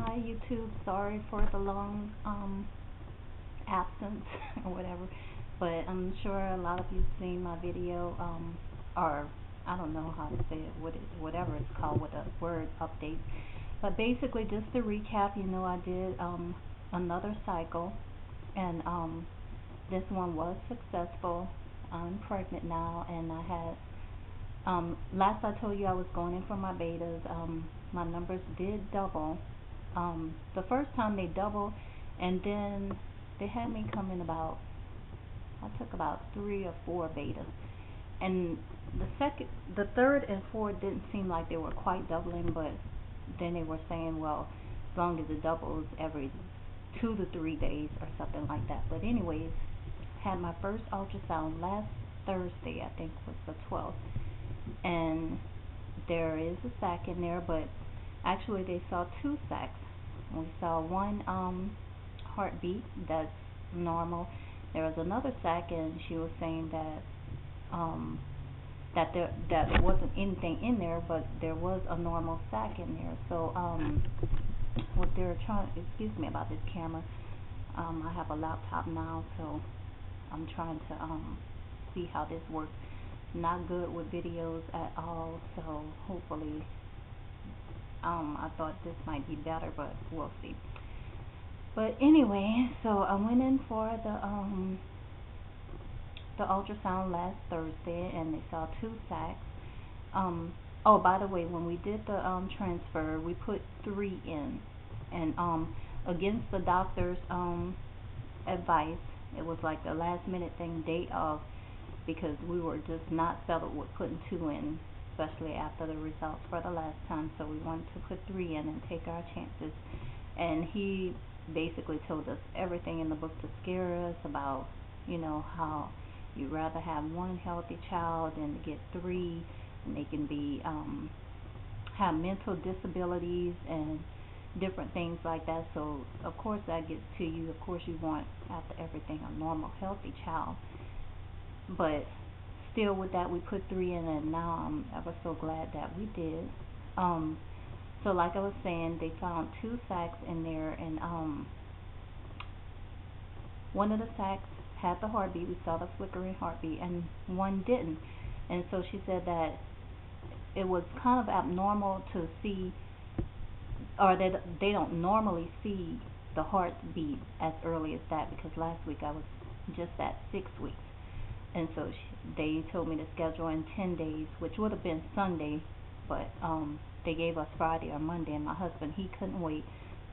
Hi YouTube, sorry for the long absence or whatever, but I'm sure a lot of you seen my video, or I don't know how to say it, whatever it's called with a word update. But basically, just to recap, I did another cycle, and this one was successful. I'm pregnant now, and I had last I told you I was going in for my betas. My numbers did double. The first time they doubled, and then they had me come in I took about 3 or 4 betas, and the third and fourth didn't seem like they were quite doubling, but then they were saying, well, as long as it doubles every 2 to 3 days or something like that. But anyways, had my first ultrasound last Thursday, I think was the 12th, and there is a sac in there, but actually they saw 2 sacs. We saw one heartbeat that's normal. There was another sac, and she was saying that that wasn't anything in there, but there was a normal sac in there. So what they're trying, excuse me about this camera, I have a laptop now, so I'm trying to see how this works. Not good with videos at all, so hopefully I thought this might be better, but we'll see. But anyway, so I went in for the ultrasound last Thursday, and they saw 2 sacs. Oh, by the way, when we did the transfer, we put 3 in, and against the doctor's advice, it was like the last minute thing, day of, because we were just not settled with putting 2 in, especially after the results for the last time. So we wanted to put 3 in and take our chances. And he basically told us everything in the book to scare us about, how you'd rather have 1 healthy child than to get 3, and they can be have mental disabilities and different things like that. So of course that gets to you. Of course you want, after everything, a normal healthy child. But still, with that, we put 3 in, and now I'm ever so glad that we did. So like I was saying, they found 2 sacs in there, and one of the sacs had the heartbeat. We saw the flickering heartbeat, and one didn't. And so she said that it was kind of abnormal to see, or they don't normally see the heartbeat as early as that, because last week I was just at 6 weeks. And so they told me to schedule in 10 days, which would have been Sunday, but they gave us Friday or Monday, and my husband, he couldn't wait,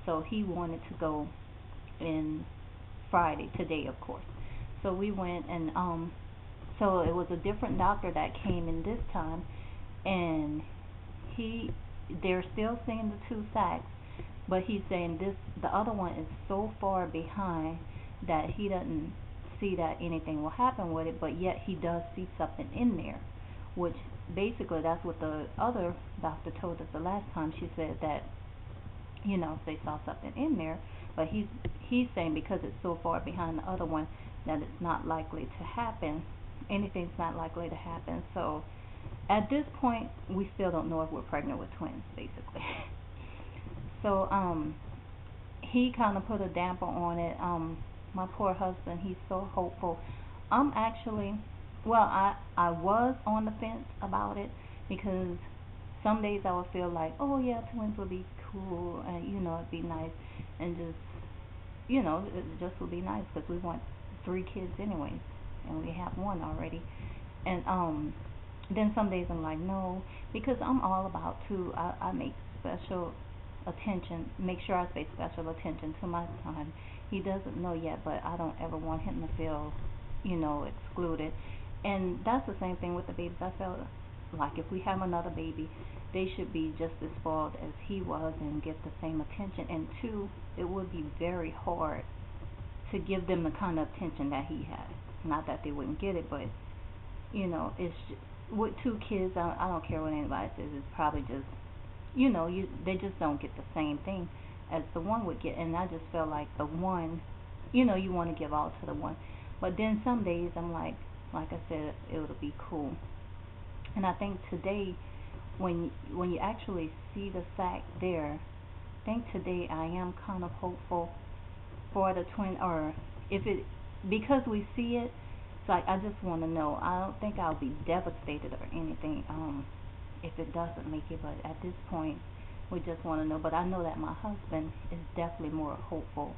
so he wanted to go in Friday, today of course. So we went, and so it was a different doctor that came in this time, and they're still seeing the 2 sacs, but he's saying the other one is so far behind that he doesn't see that anything will happen with it, but yet he does see something in there, which basically that's what the other doctor told us the last time. She said that they saw something in there, but he's saying because it's so far behind the other one that it's not likely to happen. Anything's not likely to happen. So at this point we still don't know if we're pregnant with twins, basically. So he kind of put a damper on it. My poor husband, he's so hopeful. I'm actually, well, I was on the fence about it, because some days I would feel like, oh yeah, twins would be cool, and it'd be nice, and just, it just would be nice, because we want 3 kids anyways, and we have 1 already. And then some days I'm like, no, because I'm all about I make special attention, make sure I pay special attention to my son. He doesn't know yet, but I don't ever want him to feel, excluded. And that's the same thing with the babies. I felt like if we have another baby, they should be just as spoiled as he was and get the same attention. And 2, it would be very hard to give them the kind of attention that he had. Not that they wouldn't get it, but it's just, with 2 kids, I don't care what anybody says, it's probably just, they just don't get the same thing as the 1 would get. And I just felt like the 1, you want to give all to the 1. But then some days I'm like I said, it would be cool. And I think today, when you actually see the sac there, think today I am kind of hopeful for the twin, or if it, because we see it, it's like I just want to know. I don't think I'll be devastated or anything if it doesn't make it, but at this point we just want to know. But I know that my husband is definitely more hopeful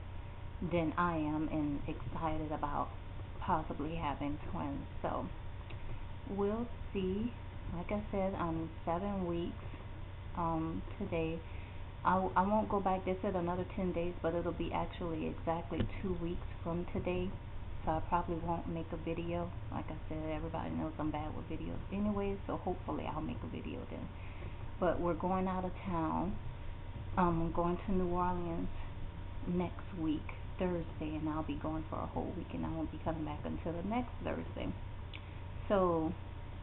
than I am and excited about possibly having twins. So we'll see. Like I said, 7 weeks today. I won't go back. They said another 10 days, but it'll be actually exactly 2 weeks from today. So I probably won't make a video. Like I said, everybody knows I'm bad with videos anyway, so hopefully I'll make a video then. But we're going out of town. I'm going to New Orleans next week, Thursday, and I'll be going for a whole week, and I won't be coming back until the next Thursday. So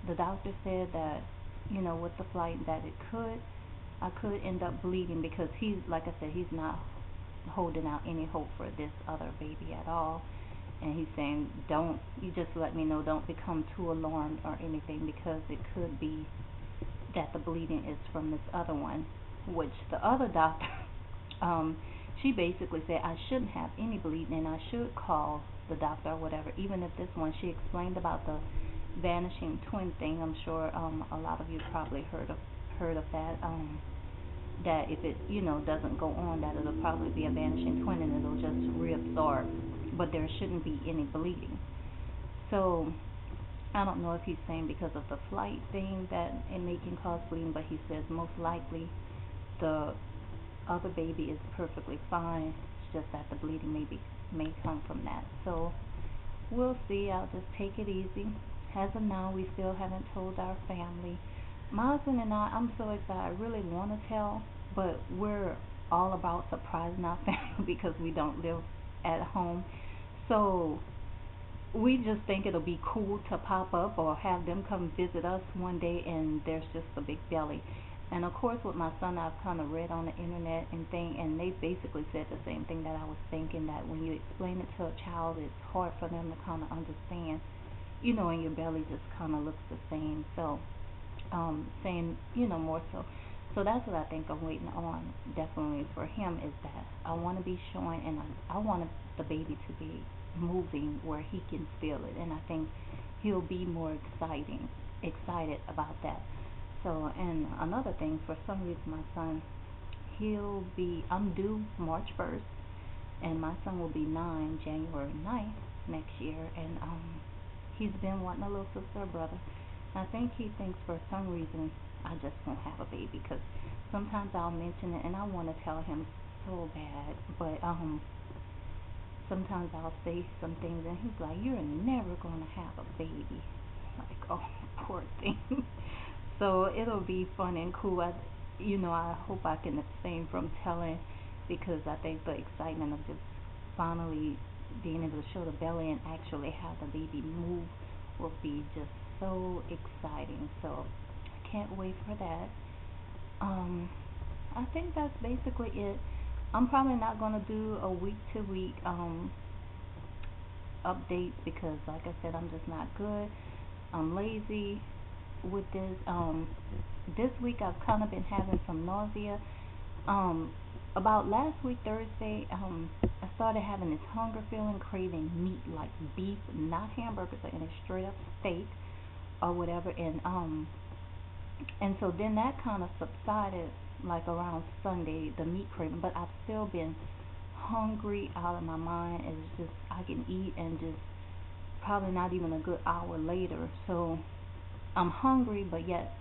the doctor said that, you know, with the flight that I could end up bleeding, because he's, like I said, he's not holding out any hope for this other baby at all. And he's saying, you just let me know, don't become too alarmed or anything, because it could be that the bleeding is from this other one, which the other doctor, she basically said I shouldn't have any bleeding and I should call the doctor or whatever, even if this one, she explained about the vanishing twin thing. I'm sure a lot of you probably heard of that, that if it, you know, doesn't go on, that it'll probably be a vanishing twin and it'll just reabsorb, but there shouldn't be any bleeding. So I don't know if he's saying because of the flight thing that it may can cause bleeding, but he says most likely the other baby is perfectly fine. It's just that the bleeding may come from that. So we'll see. I'll just take it easy. As of now, we still haven't told our family. My husband and I'm so excited. I really want to tell, but we're all about surprising our family because we don't live at home. So we just think it'll be cool to pop up or have them come visit us one day and there's just a big belly. And of course with my son, I've kind of read on the internet and they basically said the same thing that I was thinking, that when you explain it to a child, it's hard for them to kind of understand, you know, and your belly just kind of looks the same. So saying, you know, more so. So that's what I think I'm waiting on, definitely for him, is that I want to be showing, and I want the baby to be moving where he can feel it, and I think he'll be more excited about that. So, and another thing, for some reason my son, I'm due March 1st, and my son will be 9 January 9th next year, and he's been wanting a little sister or brother. I think he thinks for some reason I just won't have a baby, because sometimes I'll mention it and I want to tell him so bad, but sometimes I'll say some things and he's like, you're never going to have a baby. Like, oh, poor thing. So it'll be fun and cool. I hope I can abstain from telling, because I think the excitement of just finally being able to show the belly and actually have the baby move will be just so exciting. So I can't wait for that. I think that's basically it. I'm probably not going to do a week to week updates, because like I said, I'm just not good. I'm lazy with this. This week I've kind of been having some nausea. About last week Thursday, I started having this hunger feeling, craving meat, like beef, not hamburgers or any, straight up steak or whatever, and so then that kind of subsided like around Sunday, the meat craving, but I've still been hungry out of my mind. It's just, I can eat and just probably not even a good hour later. So I'm hungry, but yet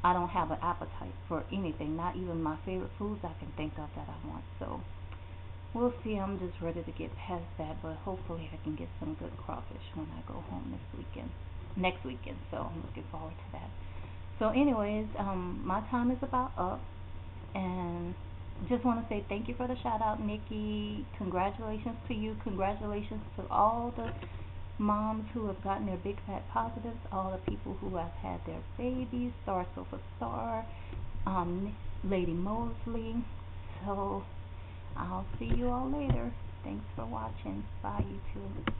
I don't have an appetite for anything, not even my favorite foods I can think of that I want. So we'll see. I'm just ready to get past that, but hopefully I can get some good crawfish when I go home next weekend. So I'm looking forward to that. So anyways, my time is about up, and just want to say thank you for the shout out, Nikki. Congratulations to you. Congratulations to all the moms who have gotten their big fat positives, all the people who have had their babies, Star Sofa Star, Lady Mosley. So I'll see you all later. Thanks for watching. Bye, YouTube.